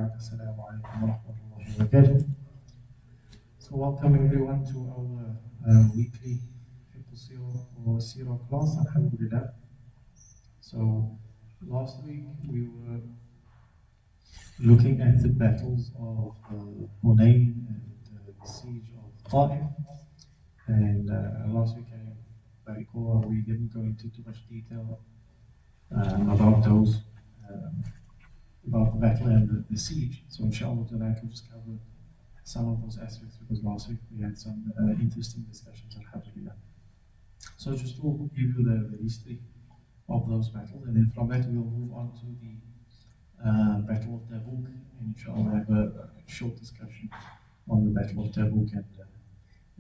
وبعد السلام عليكم ورحمة الله وبركاته. So welcome everyone to our weekly Seerah class, Alhamdulillah. So last week we were looking at the battles of Hunayn and the siege of Ta'if. And last week, I recall, we didn't go into too much detail about those, about the battle and the siege. So inshallah tonight we'll just cover some of those aspects because last week we had some interesting discussions, alhamdulillah. So just to give you the history of those battles, and then from that we'll move on to the Battle of Tabuk, and inshallah have a short discussion on the Battle of Tabuk and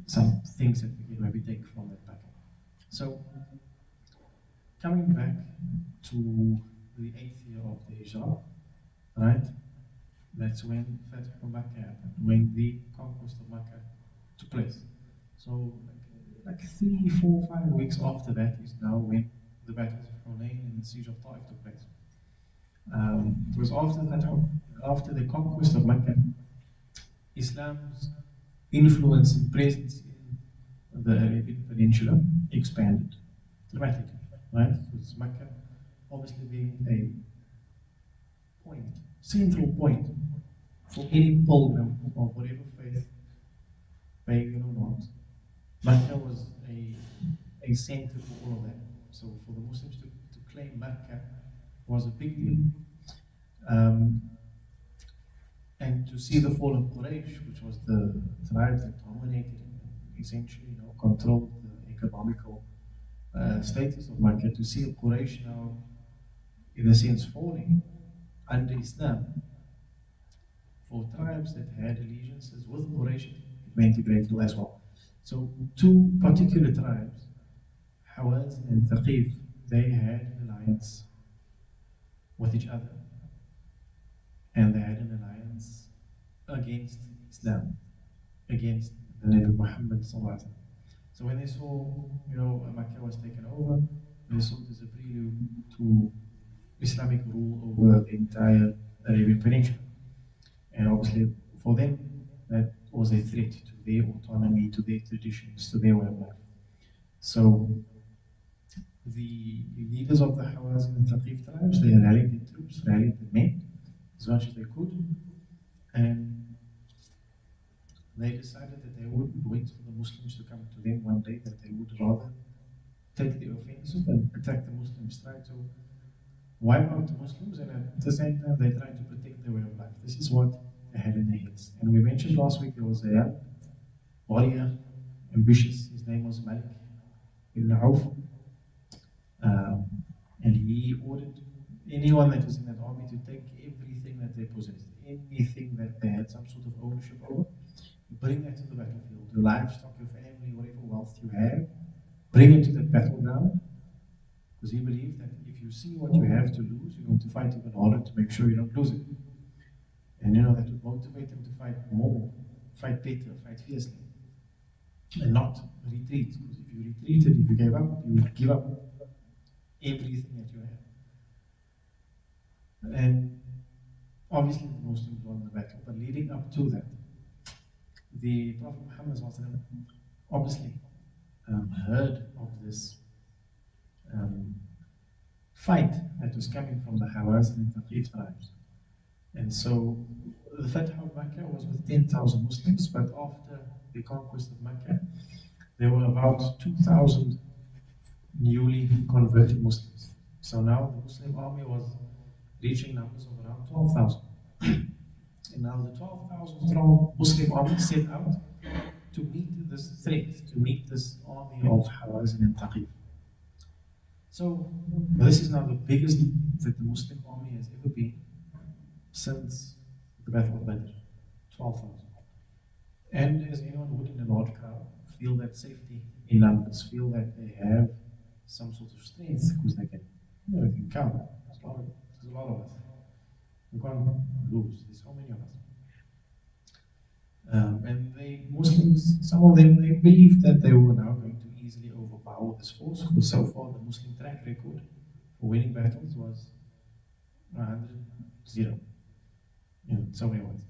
some things that we can maybe take from that battle. So, coming back to the 8th year of the Hijrah, right? That's when Fatih Makkah happened, when the conquest of Makkah took place. So, like 3, 4, 5 weeks after that is now when the battles of Hunayn and the siege of Ta'if took place. It was after that, after the conquest of Makkah, Islam's influence and presence in the Arabian Peninsula expanded dramatically, right? Because Makkah obviously being a point, central point for any pilgrim of whatever faith, pagan or not. Makkah was a center for all of that. So for the Muslims to claim Makkah was a big deal. And to see the fall of Quraysh, which was the tribe that dominated and essentially controlled the economical status of Makkah, to see Quraysh now, in a sense, falling under Islam, for tribes that had allegiances with Quraysh, it meant a great deal as well. So two particular tribes, Hawaz and Thaqif, they had an alliance with each other, and they had an alliance against Islam, against the Nabi Muhammad sallallahu alaihi wasallam. So when they saw, Makkah was taken over, they saw it as a prelude to Islamic rule over the entire Arabian Peninsula. And obviously, for them, that was a threat to their autonomy, to their traditions, to their way of life. So the leaders of the Hawazin and Thaqif tribes, they rallied their troops, rallied the men as much as they could, and they decided that they wouldn't wait for the Muslims to come to them one day, that they would rather take the offensive and attack the Muslims, try to wipe out the Muslims, and at the same time they tried to protect their way of life. This is what they had in their heads. And we mentioned last week there was a young warrior, ambitious, his name was Malik ibn Auf, and he ordered anyone that was in that army to take everything that they possessed, anything that they had some sort of ownership over, bring that to the battlefield. Your livestock, your family, whatever wealth you have, bring it to that battleground, because he believed that if you see what you have to lose, you're going to fight even harder to make sure you don't lose it. And that would motivate them to fight more, fight better, fight fiercely, and not retreat. Because if you retreated, if you gave up, you would give up everything that you have. And obviously the Muslims won the battle, but leading up to that, the Prophet Muhammad obviously heard of this fight that was coming from the Hawazin and Thaqif tribes. And so the Fatih of Makkah was with 10,000 Muslims, but after the conquest of Makkah, there were about 2,000 newly converted Muslims. So now the Muslim army was reaching numbers of around 12,000. And now the 12,000 strong Muslim army set out to meet this threat, to meet this army of Hawazin and Thaqif. So this is now the biggest that the Muslim army has ever been since the Battle of Badr, 12,000. And as anyone would in a large crowd, feel that safety in numbers, feel that they have some sort of strength because they can count. There's a lot of us. We can't lose. There's so many of us. And the Muslims, some of them, they believed that they were now going to easily overpower this force, because so far the Muslim track record for winning battles was 100-0. in so many ways.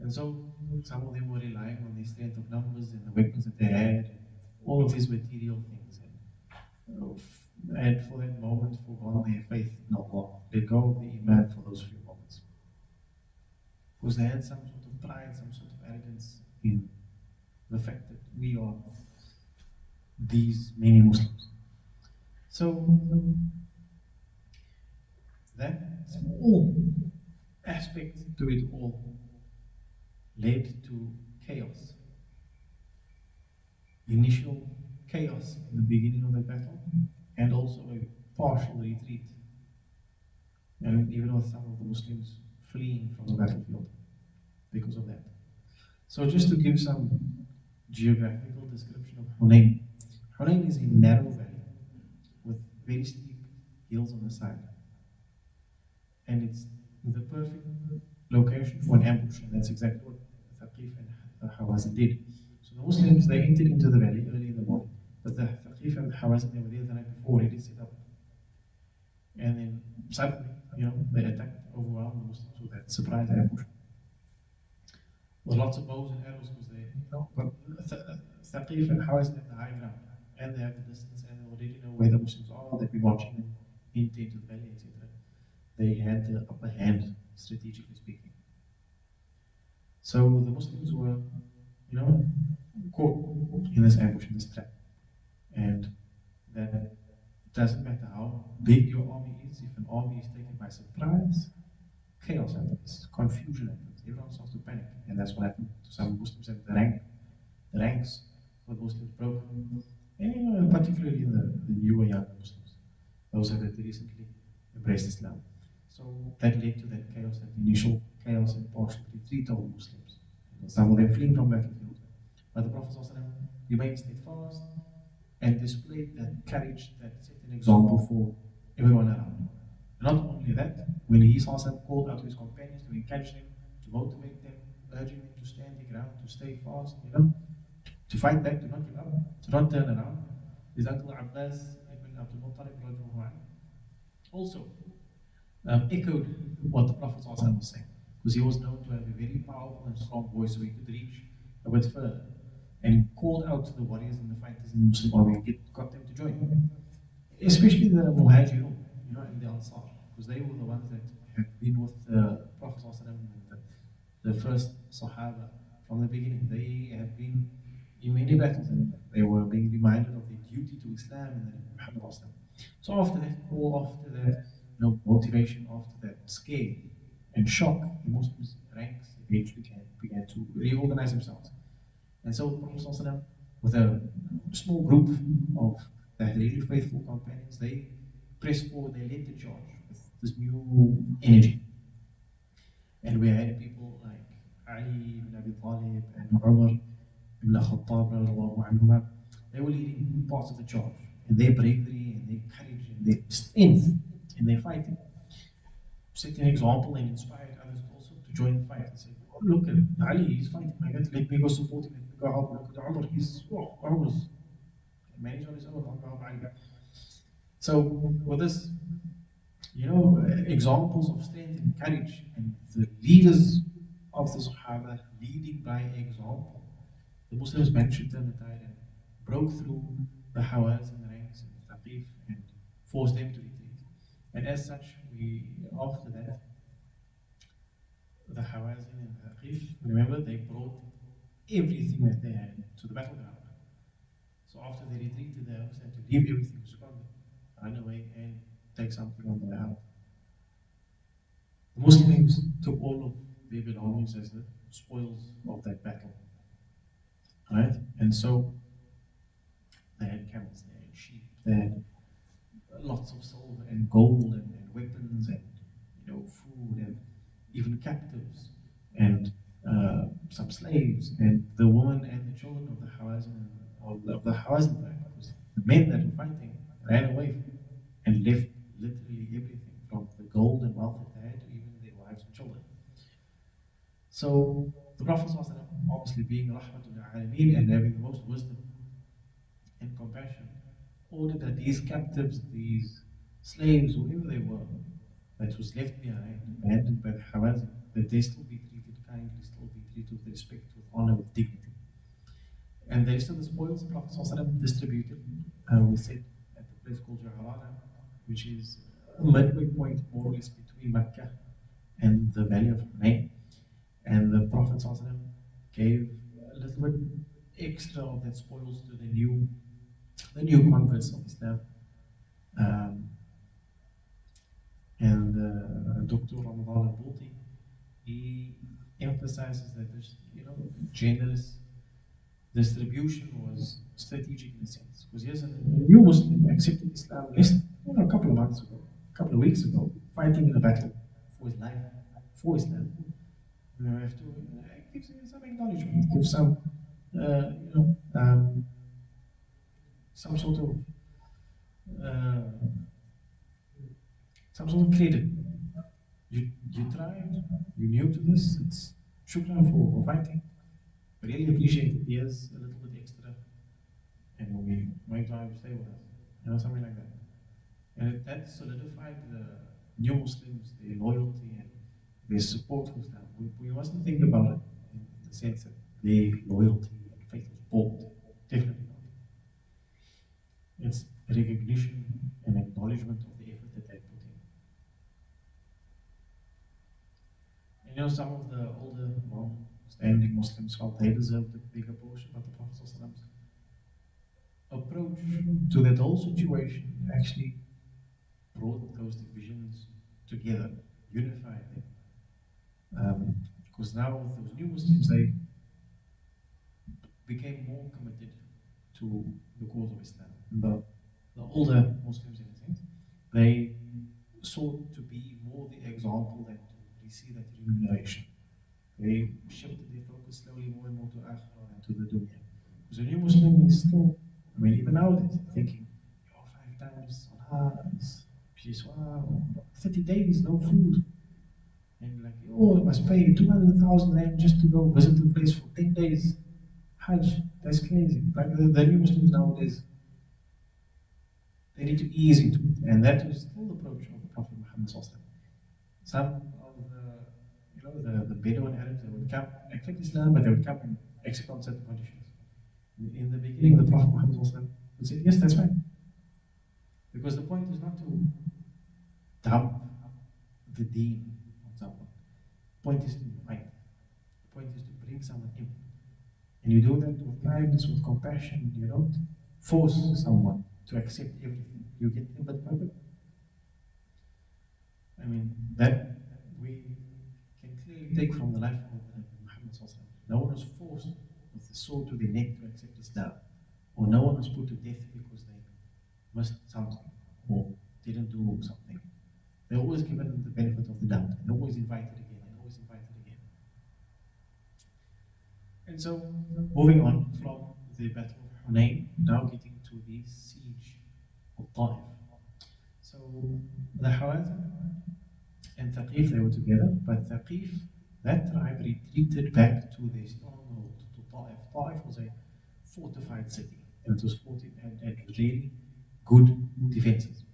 And so some of them were relying on the strength of numbers and the weapons that they had, and all of these material things. And for that moment, forgone their faith in Allah, let go of the Iman for those few moments. Because they had some sort of pride, some sort of arrogance in the fact that we are these many Muslims. So that small aspect to it all led to chaos. Initial chaos in the beginning of the battle, and also a partial retreat. And even with some of the Muslims fleeing from the battlefield because of that. So just to give some geographical description of Hunayn. Hunayn is a narrow valley with very steep hills on the side. And it's the perfect location for an ambush, and that's exactly what Thaqif and Hawazin did. So the Muslims, they entered into the valley early in the morning, but the Thaqif and Hawazin, they were there the night before, already set up. And then suddenly, they attacked, overwhelmed the Muslims with that surprise ambush. With lots of bows and arrows, because but Thaqif and Hawazin have the high ground, and they have the distance, and they already know where the Muslims are, they've been watching them into the valley, etc. They had the upper hand, strategically speaking. So the Muslims were, caught in this ambush, in this trap. And that doesn't matter how big your army is, if an army is taken by surprise, chaos happens, confusion happens, everyone starts to panic. And that's what happened to some Muslims, and the ranks for the Muslims broke. And particularly in the newer younger Muslims, those that had recently embraced Islam. So that led to that chaos, that initial chaos and partial retreat of the Muslims. Some of them fleeing from battlefield. But the Prophet ﷺ remained steadfast and displayed that courage that set an example for everyone around. Not only that, when he called out to his companions to encourage them, to motivate them, urging them to stand their ground, to stay fast, to fight back, to not give up, to not turn around. His uncle Abbas ibn Abdul Muttalib also echoed what the Prophet ﷺ was saying, because he was known to have a very powerful and strong voice, so he could reach a bit further. And he called out to the warriors and the fighters in the Muslim army and got them to join him, especially the Muhajirun, and the Ansar, because they were the ones that had been with the Prophet ﷺ and the first Sahaba from the beginning. They have been in many battles, and they were being reminded of their duty to Islam and the Muhammad ﷺ. So after that, motivation, after that scare and shock, the Muslims ranks eventually began to reorganize themselves. And so the Prophet ﷺ, with a small group of the really faithful companions, they pressed forward, they led the charge with this new energy. And we had people like Ali ibn Abi Talib and Umar ibn Khattab, they were leading parts of the charge. And their bravery and their courage and their strength and their fighting set an example and inspired others also to join the fight and say, oh, look at Ali, he's fighting like that, let me go support him, let me go help him. Look at Umar, Umar's managed on his own, I'll go help Ali. So with this, examples of strength and courage, and the leaders of the Sahaba leading by example, the Muslims managed to turn the tide and broke through the Hawazin ranks and the Thaqif and forced them to retreat. And as such, after that, the Hawazin and the Thaqif, remember, they brought everything that they had to the battleground. So after they retreated, they also had to leave everything, run away and take something on the way out. The Muslims took all of their belongings as the spoils of that battle. Right? And so they had camels, they had sheep, they had lots of silver and gold and weapons and food and even captives and some slaves and the women and the children of the Hawazin of the Hawazin tribe, because the men that were fighting ran away and left literally everything, from the gold and wealth that they had to even their wives and children. So the Prophet ﷺ, obviously being Rahmatul Alameen and having the most wisdom and compassion, ordered that these captives, these slaves, whoever they were, that was left behind, abandoned by the Hawazin, that they still be treated kindly, still be treated with respect, with honor, with dignity. And the rest of the spoils the Prophet ﷺ distributed, we said, at the place called Juharana, which is a midway point more or less between Mecca and the valley of Hunayn. And the Prophet ﷺ gave a little bit extra of that spoils to the new converts of Islam. Um, and Dr. Ramadan al-Bouti, he emphasizes that this, generous distribution was strategic in a sense. Because yes, a new Muslim accepted Islam less, a couple of months ago, a couple of weeks ago, fighting in a battle for his life, for Islam. You have to give some acknowledgement, give some sort of uh, credit. You tried, you knew to this. It's shukran for fighting. Really appreciate it. Here's a little bit extra, and we might try to stay with us. Something like that. And that solidified the new Muslims, their loyalty and their support for Islam. We mustn't think about it in the sense that their loyalty and faith was bought. Definitely not. It's recognition and acknowledgement of the effort that they put in. And some of the older, long-standing Muslims felt they deserved a bigger portion, but the Prophet's approach to that whole situation actually brought those divisions together, unified them. Because now with those new Muslims, they became more committed to the cause of Islam. The older Muslims, in a sense, they sought to be more the example than to receive that remuneration. They shifted their focus slowly more and more to akhirah and to the dunya. Because a new Muslim is still, even nowadays, thinking, 5 times salah, Pissoir, 30 days, no food. And like, I must pay 200,000 rand just to go visit the place for 10 days. Hajj, that's crazy. Like the new Muslims nowadays, they need to ease into it. And that was still the approach of the Prophet Muhammad. Some of the Bedouin Arabs, they would come, accept Islam, but they would come and accept on certain conditions. In the beginning, the Prophet Muhammad would say, yes, that's fine. Because the point is not to dump the deen on someone. The point is to invite. The point is to bring someone in. And you do that with kindness, with compassion. You don't force someone to accept everything. You get them, but that we can clearly take from the life of Muhammad. No one was forced with the sword to their neck to accept Islam, or no one was put to death because they missed something or didn't do something. They're always given the benefit of the doubt, and always invited again, and always invited again. And so, moving on from the Battle of Hunayn, now getting to the siege of Ta'if. So, the Hawazin and Thaqif, they were together, but Thaqif, that tribe retreated back to their stronghold, to Ta'if. Ta'if was a fortified city, and it was had really good defenses.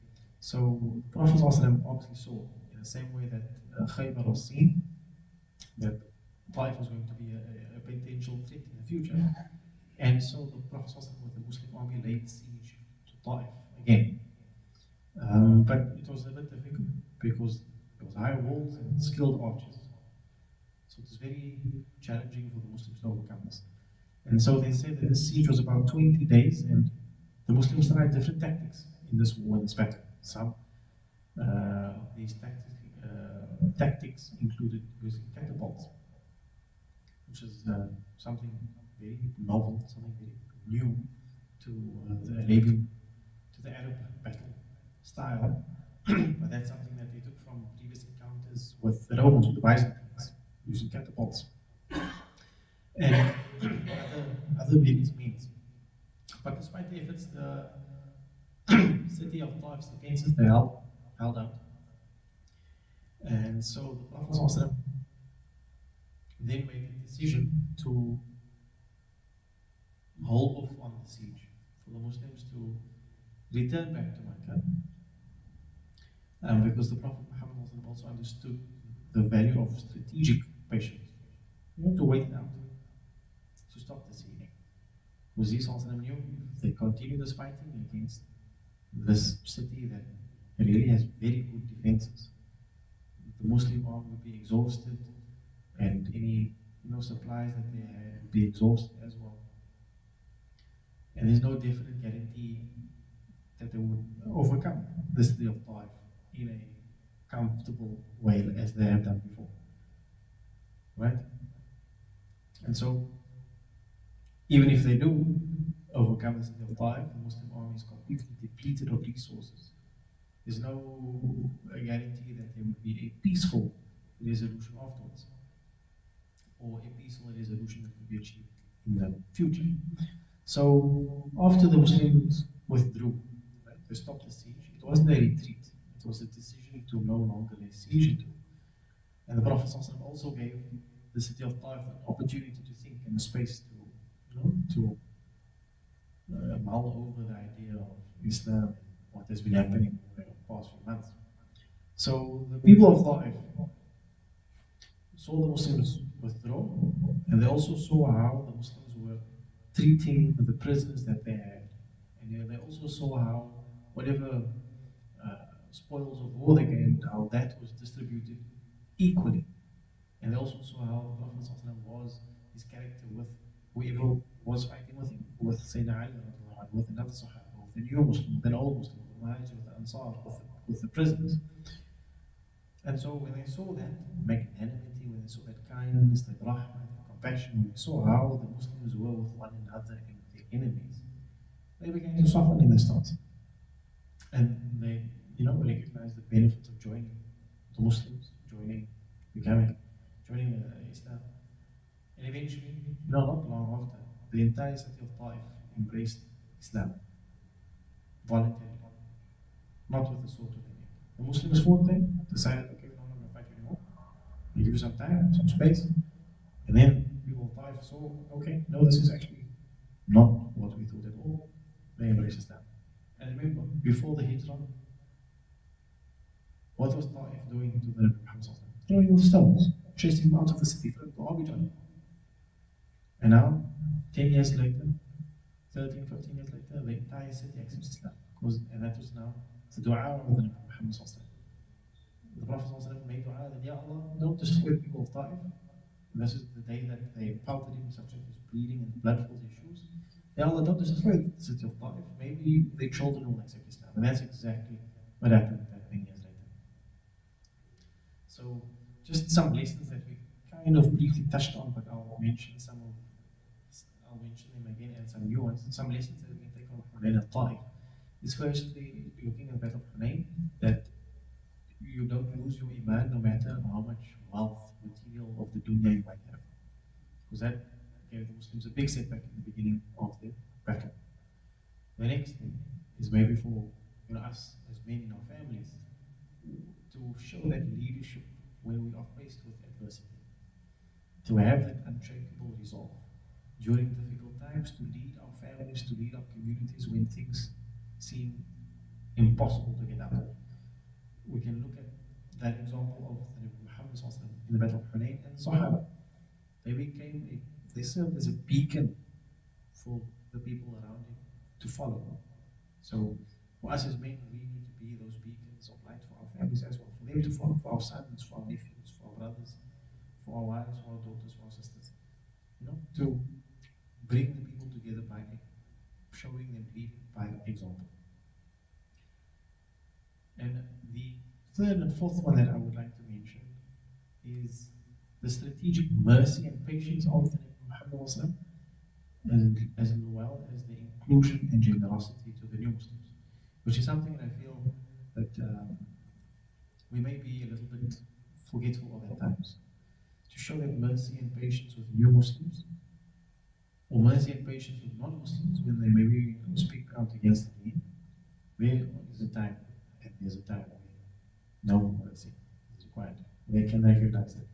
So the Prophet ﷺ obviously saw, in the same way that Khaybar was seen, that Ta'if was going to be a potential threat in the future. And so the Prophet ﷺ with the Muslim army laid siege to Ta'if again. But it was a bit difficult because there was high walls and skilled archers. So it was very challenging for the Muslims to overcome this. And so they say that this siege was about 20 days, and the Muslims tried different tactics in this war, in this battle. Some of these tactics included using catapults, which is something very novel, something very new to the Arabian, to the Arab battle style. But that's something that they took from previous encounters with the Romans, with the Byzantines, using catapults and other various means. But despite the efforts, the city of Taif's defenses, they held out. And so the Prophet ﷺ then made the decision to hold off on the siege, for the Muslims to return back to Mecca, because the Prophet Muhammad also understood the value of strategic patience. To wait it out, to stop the siege. Because these also knew if they continue this fighting against this city that really has very good defenses, the Muslim army would be exhausted, and any supplies that they had would be exhausted as well. And there's no definite guarantee that they would overcome the city of Taif in a comfortable way as they have done before. Right? And so, even if they do overcome the city of Taif, the Muslim army is completely depleted of resources. There's no guarantee that there would be a peaceful resolution afterwards, or a peaceful resolution that could be achieved in the future. So after the Muslims withdrew, right, they stopped the siege. It wasn't a retreat. It was a decision to no longer lay siege into it. And the Prophet ﷺ also gave the city of Taif an opportunity to think and a space to mull over the idea of Islam and what has been happening over the past few months. So the people of Taif saw the Muslims withdraw, and they also saw how the Muslims were treating the prisoners that they had. And they also saw how whatever spoils of war they gained, how that was distributed equally. And they also saw how the Prophet ﷺ was, his character with whoever was fighting with him, with Sayyidina Ali, with another Sahaba, with the new Muslim, with an old Muslim, with the Muhajir, with the Ansar, with the prisoners. And so when they saw that magnanimity, when they saw that kindness, that rahmah, that compassion, when they saw how the Muslims were with one another and with their enemies, they began to soften in their stance. And they, recognized the benefits of joining the Muslims, joining Islam. And eventually, not long after, the entire city of Taif embraced Islam voluntarily, not with the sword to their neck. The Muslims fought them, decided, okay, we're not going to fight you anymore. We give you some time, some space. And then people of Taif saw, okay, no, this is actually not what we thought at all. They embraced Islam. And remember, before the Hijrah, what was Taif doing to the Nabi Muhammad? Throwing with stones, chasing him out of the city, throwing garbage on him. And now, 10 years later, 13, 14 years later, the entire city accepts Islam. And that was now the dua of the Nabi Muhammad. The Prophet made dua that, Ya Allah, don't destroy the people of Taif. And this is the day that they pelted him such that he was bleeding and blood filled his shoes. Ya Allah, don't destroy the city of Taif. Maybe their children will accept Islam. And that's exactly what happened 10 years later. So, just some lessons that we kind of briefly touched on, but I'll mention them again and some new ones. Some lessons that we can take from Hunayn and Taif is firstly, looking at the Battle of Hunayn, that you don't lose your iman no matter how much wealth, material of the dunya you might have. Because that gave the Muslims a big setback in the beginning of the battle. The next thing is maybe for us as men in our families to show that leadership when we are faced with adversity, to have that unshakable resolve during difficult times, to lead our families, to lead our communities when things seem impossible to get out of. We can look at that example of the Nabi Muhammad in the Battle of Hunayn and Sahaba. They served as a beacon for the people around him to follow. So for us as men, we need to be those beacons of light for our families as well, for them to follow, for our sons, for our nephews, for our brothers, for our wives, for our daughters, for our sisters. To bring the people together by showing them, leading by example. And the third and fourth one that I would like to mention is the strategic mercy and patience of the Nabi Muhammad, as well as the inclusion and generosity to the new Muslims, which is something that I feel that we may be a little bit forgetful of at times. To show that mercy and patience with new Muslims, or mercy and patience with non-Muslims when they maybe speak out against the deen, there is a time, and there's a time where no mercy is required. They can recognize it.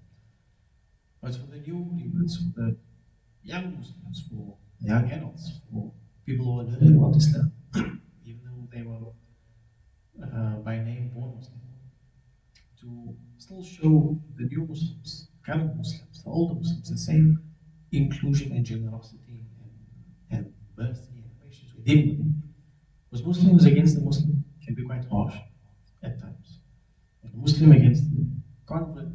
But for the new believers, for the young Muslims, for young adults, for people who are learning about Islam, even though they were by name born Muslim, to still show the new Muslims, current Muslims, the older Muslims, the same inclusion and generosity and mercy and patience within them. Because Muslims against the Muslim can be quite harsh at times. And the Muslim against the convert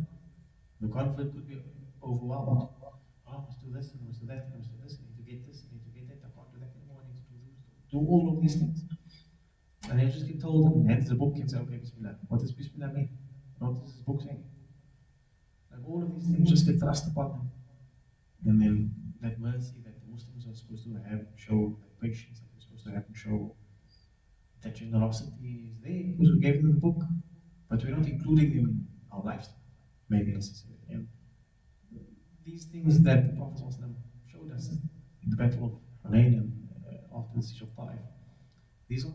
could be overwhelmed. Oh, I must do this, and I must do that, and I must do this, I need to get this, I need to get that, I can't do that anymore, I need to do all of these things. And they just get told and hands the book and say, okay, Bismillah. What does Bismillah mean? What does this book say? Like all of these things just get thrust upon them. And then that mercy that the Muslims are supposed to have and show, that patience that we're supposed to have and show, that generosity is there because we gave them the book, but we're not including them in our lifestyle, maybe necessarily. And these things that the Prophet ﷺ showed us in the Battle of Hunayn and after the Siege of Ta'if, these are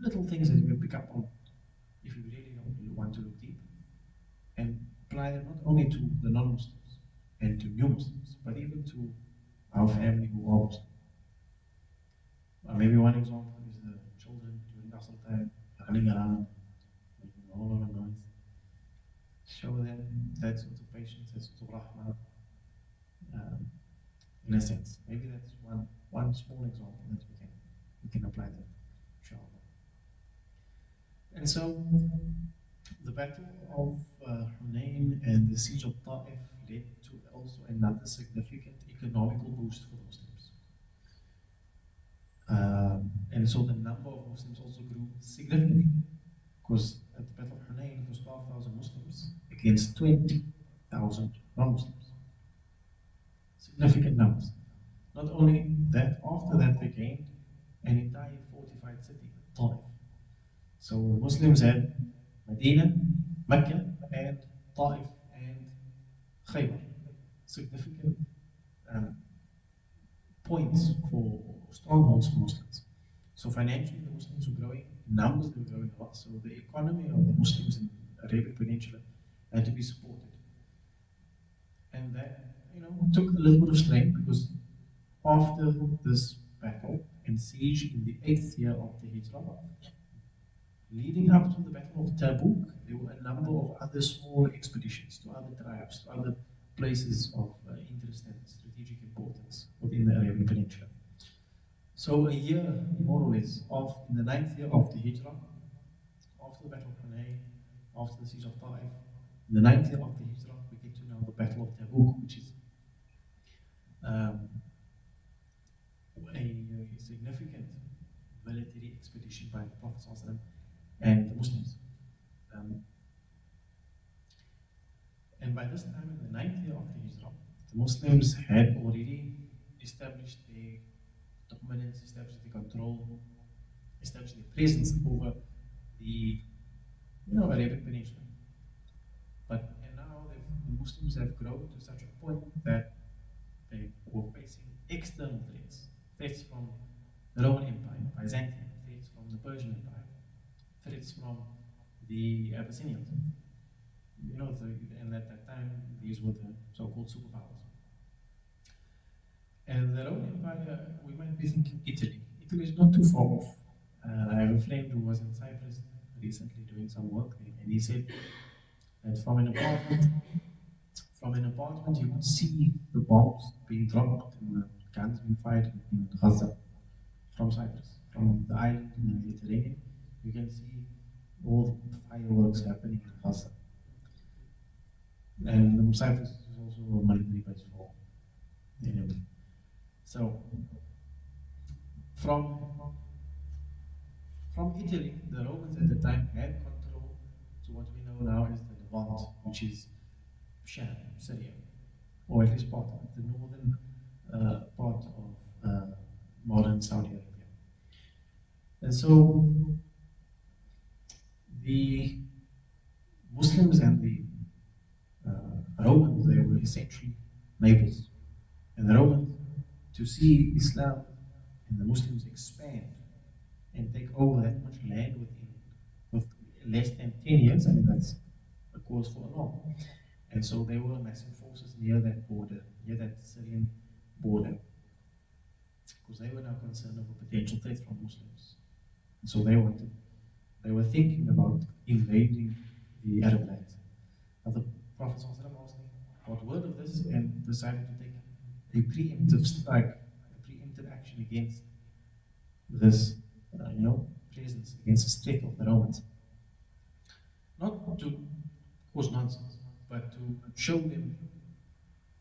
little things that we can pick up on if you really want to look deep and apply them not only to the non-Muslims and to new Muslims, but even to our family who are Muslim. Maybe one example is the children during Asr time running around, making a whole lot of noise. Show them that sort of patience, that sort of rahmah, in a sense. Maybe that's one small example that we can apply that, inshallah. And so the battle of Hunayn and the siege of Ta'if led to also another significant economical boost for the Muslims. And so the number of Muslims also grew significantly, because at the Battle of Hunayn it was 12,000 Muslims against 20,000 non-Muslims. Significant numbers. Not only that, after that they gained an entire fortified city, Ta'if. So the Muslims had Medina, Mecca, and Ta'if, and Khaybar. Significant um, points for strongholds for Muslims. So financially, the Muslims were growing, in numbers they were growing a lot. So the economy of the Muslims in the Arabian Peninsula had to be supported, and that took a little bit of strain because after this battle and siege in the 8th year of the Hijrah, leading up to the Battle of Tabuk, there were a number of other small expeditions to other tribes, to other places of interest and strategic importance within the Arabian Peninsula. So a year, more or less, in the 9th year of the Hijrah, after the Battle of Hunayn, after the siege of Ta'if, in the 9th year of the Hijrah, we get to know the Battle of Tabuk, which is a significant military expedition by the Prophet ﷺ and the Muslims. And by this time, in the 9th year of the Hijrah, the Muslims had already established their dominance, established their control, established their presence over the Arabian Peninsula. And now the Muslims have grown to such a point that they were facing external threats from the Roman Empire, Byzantium, threats from the Persian Empire, threats from the Abyssinians. And at that time, these were the so-called superpowers. And the Roman Empire, we might be thinking Italy. Italy is not too far off. I have a friend who was in Cyprus recently doing some work there, and he said that from an apartment, you could see the bombs being dropped and the guns being fired in Gaza from Cyprus, from the island in the Mediterranean. You can see all the fireworks happening in Gaza. And Cyprus is also a military base for the enemy. So, from Italy, the Romans at the time had control to what we know now as the Levant, which is Sham, Syria, or at least part of it, the northern part of modern Saudi Arabia. And so the Muslims and the Romans, they were essentially neighbors. And the Romans, to see Islam and the Muslims expand and take over that much land with less than 10 years, I mean, that's a cause for alarm. And so there were massive forces near that border, near that Syrian border, because they were now concerned of a potential threat from Muslims. So they were thinking about invading the Arab lands. the Prophet ﷺ obviously got word of this and decided to take a preemptive strike, a preemptive action against this, presence, against this threat of the Romans. Not to cause nonsense, but to show them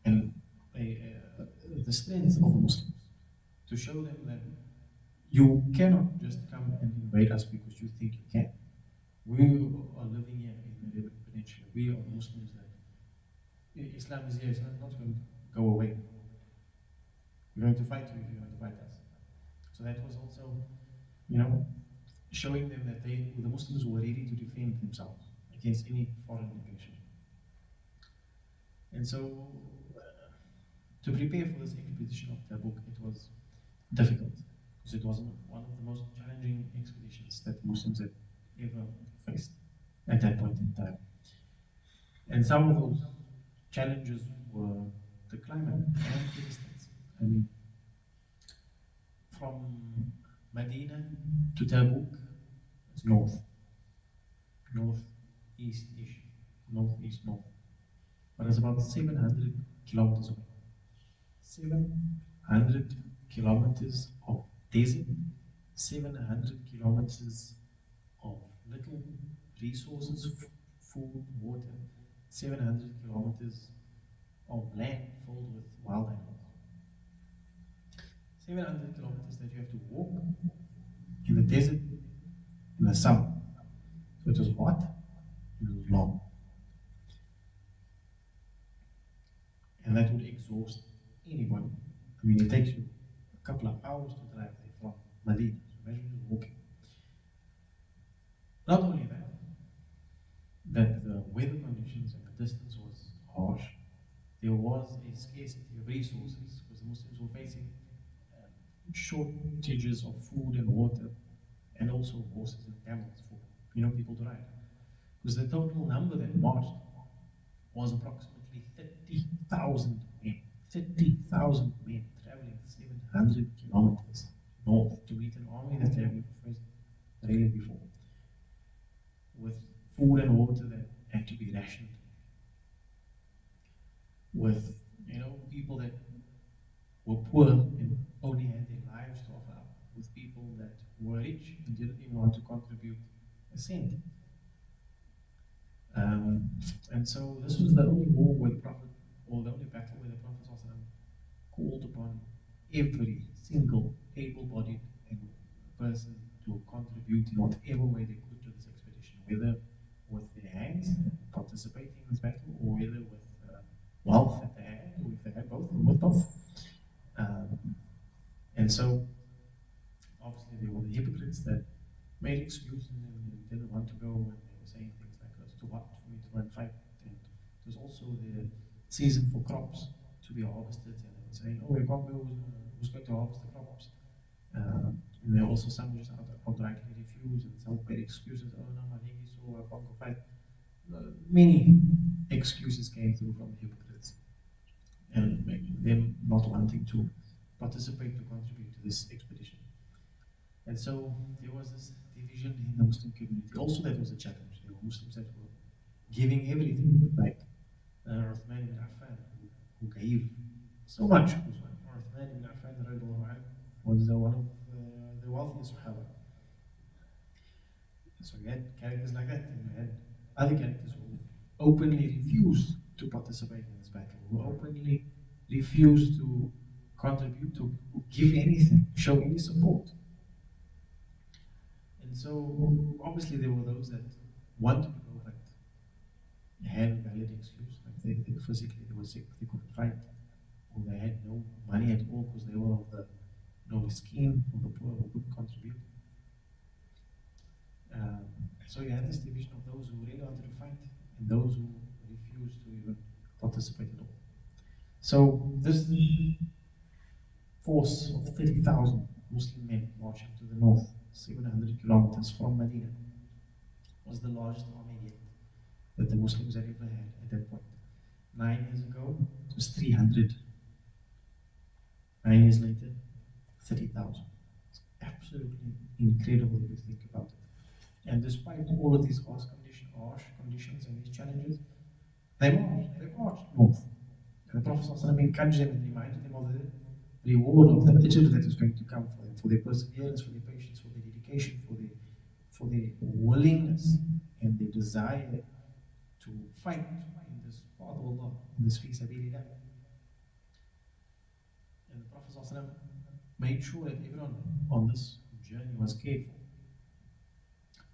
and the strength of the Muslims, to show them that you cannot just come and invade us because you think you can. We are living here in the Arabian Peninsula. We are Muslims that Islam is here. Islam is not going to go away. We're going to fight you if you're going to fight us. So that was also, showing them that the Muslims were ready to defend themselves against any foreign invasion. And so, to prepare for this expedition of Tabuk, it was difficult because it was one of the most challenging expeditions that Muslims had ever faced at that point in time. And some of those challenges were the climate and the distance. I mean, from Medina to Tabuk, it's northeast-ish, north. But it's about 700 kilometers away. 700 kilometers of desert, 700 kilometers of little resources, food, water, 700 kilometers of land filled with wild animals. 700 kilometers that you have to walk in the desert in the summer. So it was hot, it was long. And that would exhaust anybody. I mean, it takes you a couple of hours to drive there from Medina. So imagine just walking. Not only that the weather conditions and the distance was harsh, there was a scarcity of resources because the Muslims were facing shortages of food and water, and also horses and camels for people to ride. Because the total number that marched was approximately 30,000 men. 30,000 men traveling 700 kilometers north to meet an army that they had never faced really before, with food and water that had to be rationed, with people that were poor and only had their lives to offer up, with people that were rich and didn't even want to contribute a cent. And so this was the only war where the Prophet, or the only battle where the Prophet called upon every single able-bodied person to contribute in whatever way they could to this expedition, whether with their hands participating in this battle, or whether with wealth that they had, or if they had both, or with both. And so, obviously, there were the hypocrites that made excuses and didn't want to go, and they were saying things like, "It's too hot for me to go and fight." And it was also the season for crops to be harvested, and they were saying, "Oh, we can't go. Who's going to harvest the crops?" And there were also some who just outrightly refused, and some made excuses. "Oh no, my leg is sore, I can't go fight." Many excuses came through from the hypocrites, and them not wanting to participate, to contribute to this expedition. And so there was this division in the Muslim community. Also, that was a challenge. There were Muslims that were giving everything, like Uthman ibn Affan, who gave so much. Uthman ibn Affan was one of the wealthiest Sahaba. So you had characters like that, and you had other characters who openly refused to participate in this battle, who openly refused to contribute, to give anything, show any support. And so, obviously, there were those that wanted to go but had a valid excuse, like they physically they were sick, they couldn't fight, or they had no money at all because they were of the scheme for the poor who couldn't contribute. So you had this division of those who really wanted to fight and those who refused to even participate at all. So this force of 30,000 Muslim men marching to the north, 700 kilometers from Medina, was the largest army yet that the Muslims had ever had at that point. 9 years ago, it was 300. 9 years later, 30,000. It's absolutely incredible if you think about it. And despite all of these harsh conditions and these challenges, They marched north. And the Prophet ﷺ encouraged them and reminded them of the reward of the ajr that is going to come for them, for their perseverance, for their patience, for their dedication, for their willingness and their desire to fight in this path of Allah, in this fi sabilillah. And the Prophet ﷺ made sure that everyone on this journey was careful.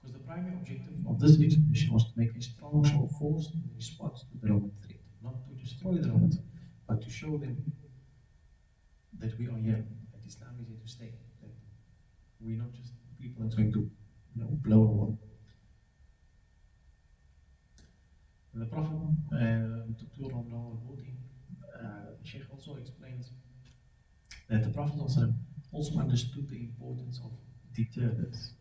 Because the primary objective of this expedition was to make a strong show of force in response to the Roman threat. Not to destroy the Romans, but to show them that we are here, that Islam is here to stay, that we're not just people that's going to blow away. And the Prophet, Dr. Ramdal al-Bouti, the Sheikh also explains that the Prophet also understood the importance of deterrence.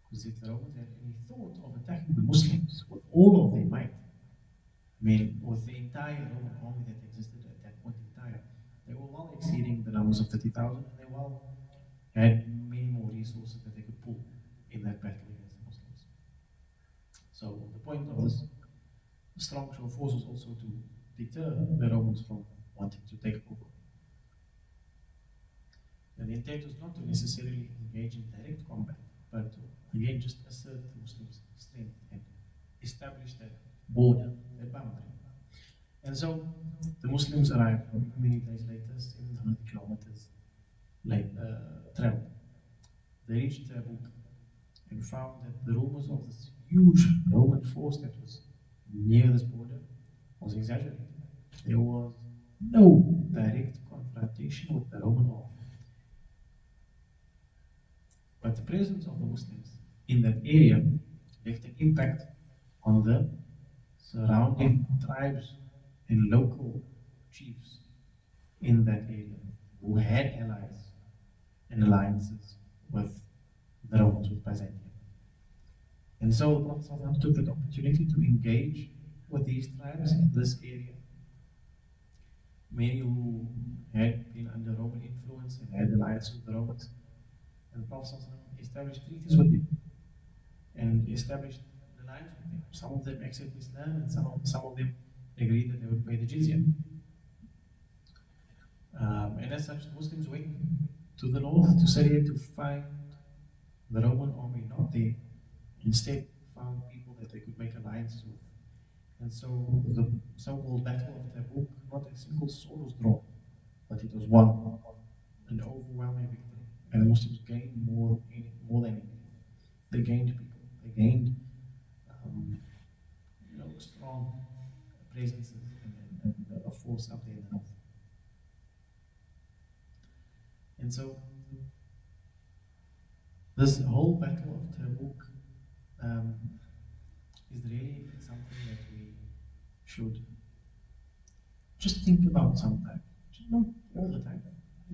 Because if the Romans had any thought of attacking the Muslims with all of their might, I mean, with the entire Roman army that existed at that point in time, they were well exceeding the numbers of 30,000, and they well had many more resources that they could pull in that battle against the Muslims. So the point of this strong show of force was also to deter the Romans from wanting to take over. And the intent was not to necessarily engage in direct combat, but to, again, just assert the Muslims' strength and establish that border, that boundary. And so the Muslims arrived many days later, 700 kilometers travel. They reached Tabuk and found that the rumors of this huge Roman force that was near this border was exaggerated. There was no direct confrontation with the Roman army. But the presence of the Muslims in that area left an impact on the surrounding tribes and local chiefs in that area who had allies and alliances with the Romans, with Byzantium. And so the Prophet took that opportunity to engage with these tribes in this area, many who had been under Roman influence and had alliances with the Romans. And the Prophet established treaties with them and established an alliance with them. Some of them accepted Islam, and some of them agreed that they would pay the jizya. And as such, the Muslims went to the north, to Syria, to find the Roman army not there. Instead, found people that they could make alliances with. And so the so-called Battle of Tabuk, not a single sword was drawn, but it was won, an overwhelming victory. And the Muslims gained more than anything. They gained people. They gained strong presences and a force up there in the north. And so this whole Battle of Tabuk is really something that we should just think about sometimes. Not all the time,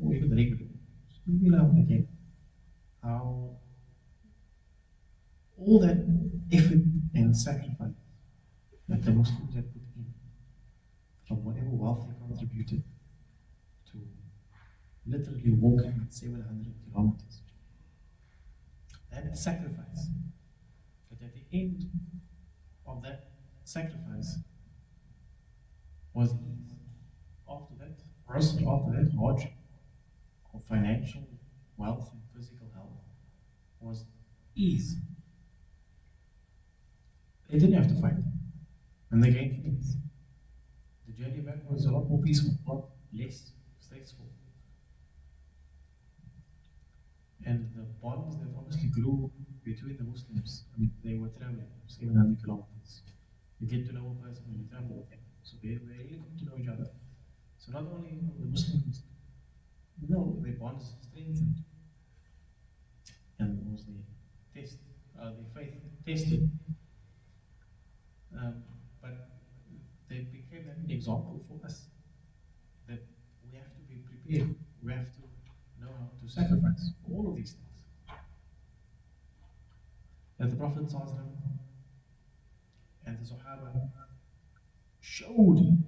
or even regularly. Just maybe now and again. How all that effort and sacrifice that the Muslims had put in, from whatever wealth they contributed, to literally walking 700 kilometers. That sacrifice, but at the end of that sacrifice was ease. After that, after that hardship of financial wealth and physical health was ease. They didn't have to fight. And they gained ease. The journey back was a lot more peaceful, a lot less stressful. And the bonds that obviously grew between the Muslims, I mean, they were traveling 700 kilometers. You get to know a person when you travel with them. So they really got to know each other. So not only the Muslims, their bonds strengthened, and was their faith tested. But they became an example for us that we have to be prepared. We have to know how to sacrifice for all of these things. That the Prophet ﷺ and the Sahaba showed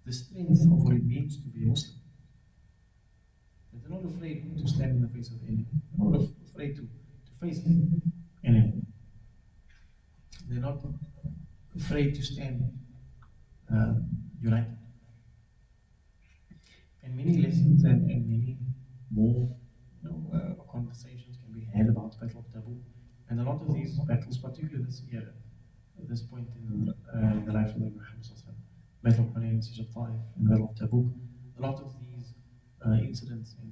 the strength of what it means to be a Muslim. That they're not afraid to stand in the face of the enemy. They're not afraid to face the enemy. They're not afraid to stand united. And many lessons and many more conversations can be had about the Battle of Tabuk. And a lot of these battles, particularly this year, at this point in the life of the Muhammad, Battle of Hunayn, Siege of Taif, and Battle of Tabuk, a lot of these incidents and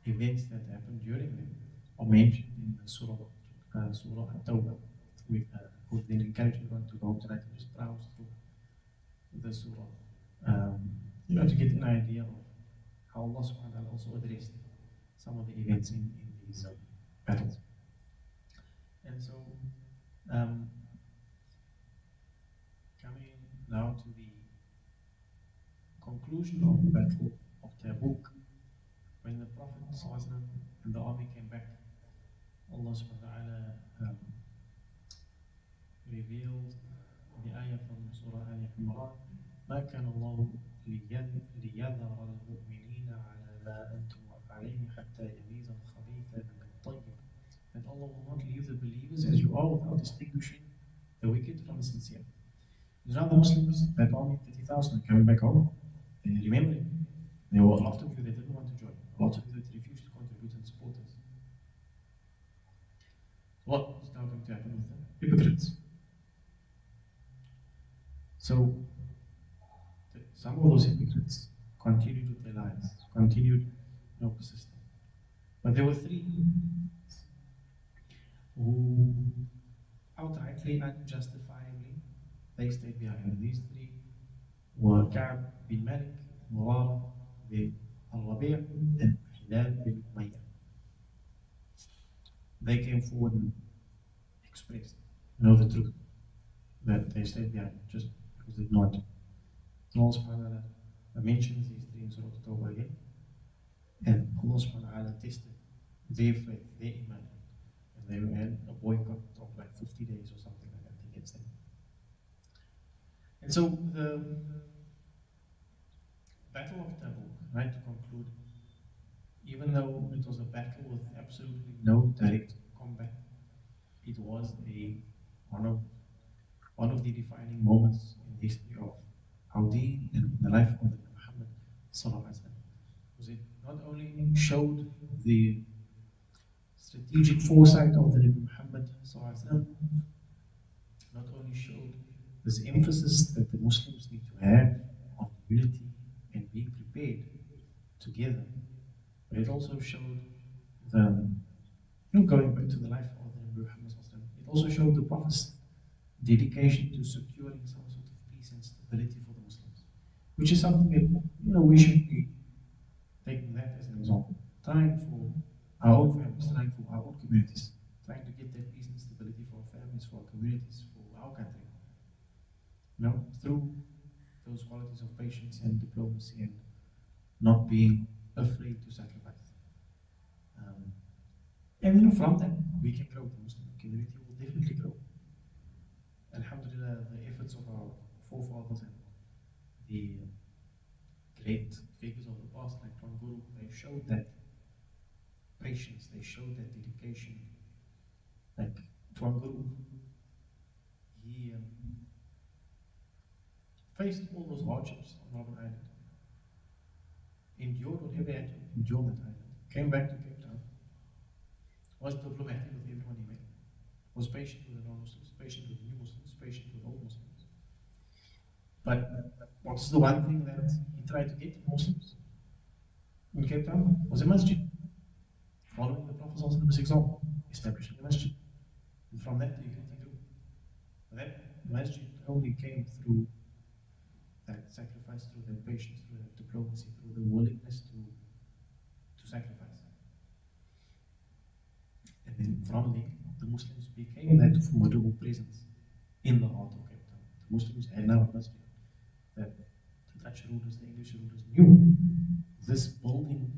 events that happened during them are mentioned in the Surah At-Tawbah, who then encourage everyone to go tonight and just browse through the surah, to get an idea of how Allah subhanahu wa ta'ala also addressed some of the events in these battles. And so, um, coming now to the conclusion of the Battle of Tabuk, when the Prophet and the army came back, Allah subhanahu wa ta'ala revealed the ayah from Surah Al Imran, ما كان الله ليذر المؤمنين على ما أنتم عليه حتى يميز الخبيث من الطيب. That Allah will not leave the believers as you are without distinguishing the wicked from the sincere. Now the Muslims, that army 30,000 coming back home, they remember it. There were a lot of you that didn't want to join, a lot of you that refused to contribute and support us. What is now going to happen with the hypocrites? So some of those hypocrites continued with their lives, continued persisting. But there were three who outrightly, unjustifiably, they stayed behind. These three were Ka'b bin Malik, Murara bin Al-Rabi' and Hilal bin Umayyah. They came forward and expressed the truth, that they stayed behind just because they ignored it. And Allah subhanahu wa ta'ala mentions these three in Surah At-Tawbah again. And Allah subhanahu wa ta'ala tested their faith, their iman. And they had a boycott of like 50 days or something like that against them. And so the Battle of Tabuk, right, to conclude, even though it was a battle with absolutely no direct combat, it was one of the defining moments in the history of our deen and in the life of the Muhammad sallallahu alaihi wasallam. Because it not only showed the strategic foresight of the Nabi Muhammad sallallahu alaihi wasallam, not only showed this emphasis that the Muslims need to have on unity and being prepared together, but it also showed the, going back to the life of the Nabi Muhammad, it also showed the Prophet's dedication to securing some sort of peace and stability for the Muslims, which is something that we should be taking that as an example, trying for our own families, trying for our own communities, trying to get that peace and stability for our families, for our communities, for our country. Through those qualities of patience and diplomacy and not being afraid to sacrifice. And from that, we can grow. The Muslim community will definitely grow. Alhamdulillah, the efforts of our forefathers and the great figures of the past, like Tuan Guru, they showed that patience, they showed that dedication. Like Tuan Guru, he faced all those hardships on Robben Island, endured whatever he had to endure on that island, came back to Cape Town, was diplomatic with everyone he met, was patient with the non-Muslims, patient with the new Muslims, patient with old Muslims. But what's the one thing that he tried to get to the Muslims in Cape Town was a masjid. Following the Prophet's example, establishing a masjid. And from that, the unity grew. That masjid only came through that sacrifice, through that patience, through that diplomacy, through the willingness to sacrifice. And then from there, the Muslims became that formidable presence in the heart of Cape Town. The Muslims had now a masjid that the Dutch rulers, the English rulers knew this building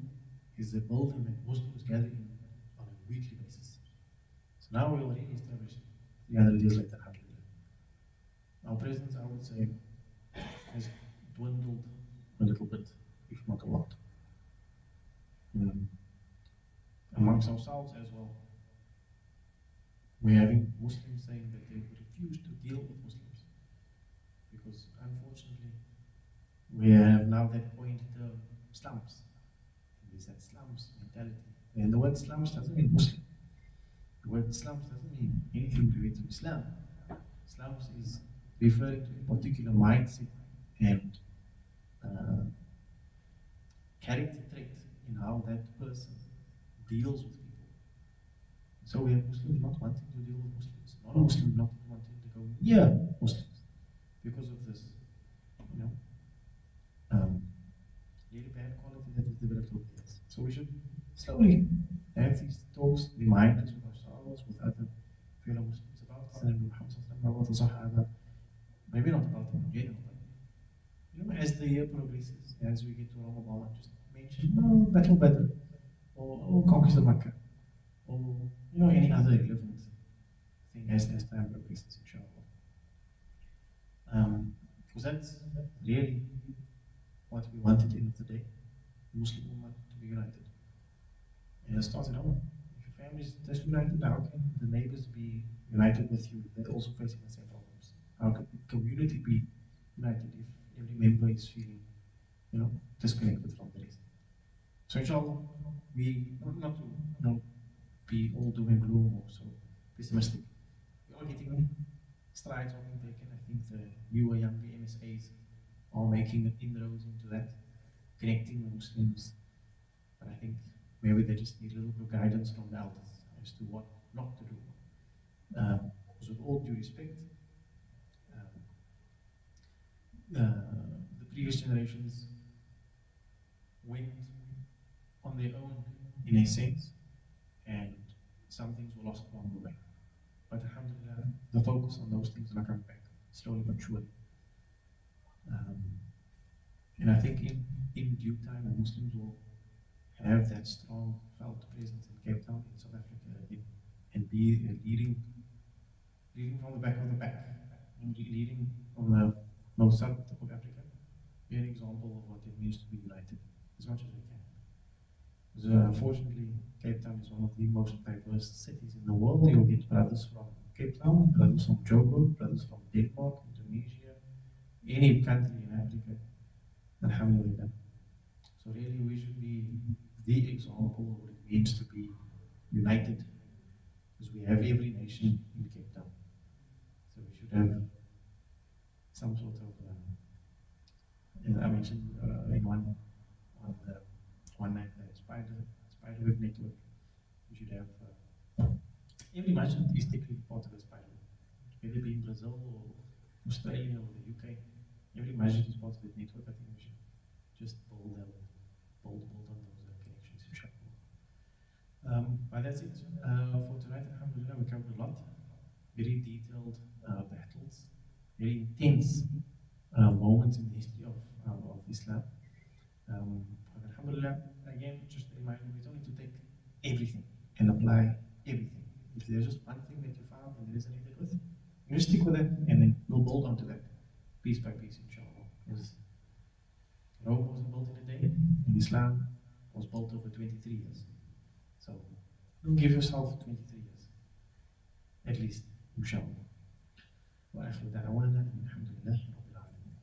is a building that Muslims gather in on a weekly basis. So now we're already established 300 years later, alhamdulillah. Our presence, I would say, has dwindled a little bit, if not a lot. Amongst ourselves as well. We're having Muslims saying that they would refuse to deal with Muslims because unfortunately we have now that point term slums. And there's that slums mentality. And the word slums doesn't mean Muslim. The word slums doesn't mean anything related to Islam. Slums is referring to a particular mindset and uh, character trait in how that person deals with people. So we have Muslims not wanting to deal with Muslims, non-Muslims not wanting to go near Muslims because of this, you know, um, really bad quality that is developed over the years. So we should slowly have these talks, reminders with ourselves, with other fellow Muslims about Nabi Muhammad, about the Sahaba, maybe not about them in general, but you know, as the year progresses, as we get to Ramadan, just mention, oh, Battle Badr, or oh, Conquest of Makkah, or you know, any other relevant thing as time progresses, inshallah. Because that's really what we want at the end of the day, Muslim Ummah to be united. And it starts at home. If your family is disunited, how can the neighbors be united with you? They're also facing the same problems. How can the community be united if every member is feeling, you know, disconnected from the rest? So inshallah, we not to be all doom and gloom or so pessimistic. We are getting strides are being taken. I think the newer younger MSAs are making inroads into that, connecting the Muslims. But I think maybe they just need a little bit of guidance from the elders as to what not to do. Because with all due respect, um, the previous generations went on their own in a sense, and some things were lost along the way. But alhamdulillah, the focus on those things are coming back slowly but surely. Um, and I think in due time, the Muslims will have that strong felt presence in Cape Town, in South Africa, and be leading from the back of the pack, and leading from the most southern tip of Africa, be an example of what it means to be united as much as we can. Because unfortunately, Cape Town is one of the most diverse cities in the world. You'll get brothers from Cape Town, brothers from Joburg, brothers from Denmark, Indonesia, any country in Africa, alhamdulillah. So really we should be the example of what it means to be united, because we have every nation in Cape Town. So we should have some sort of, as I mentioned in one night, spiderweb network. We should have every masjid is technically part of a spiderweb, whether it be in Brazil or Australia or the UK. Every masjid is part of that network. I think we should just build on those connections, inshallah. But that's it for tonight. Alhamdulillah, we covered a lot. Very detailed battles, very intense moments in the history of Islam. But Alhamdulillah, again, just a reminder, we don't need to take everything and apply everything. If there's just one thing that you found and resonated with, you just stick with it and then we'll build onto that piece by piece, inshallah. Because Rome wasn't built in a day, and Islam was built over 23 years. So don't give yourself 23 years, at least, inshallah. وآخر دعوانا أن الحمد لله رب العالمين.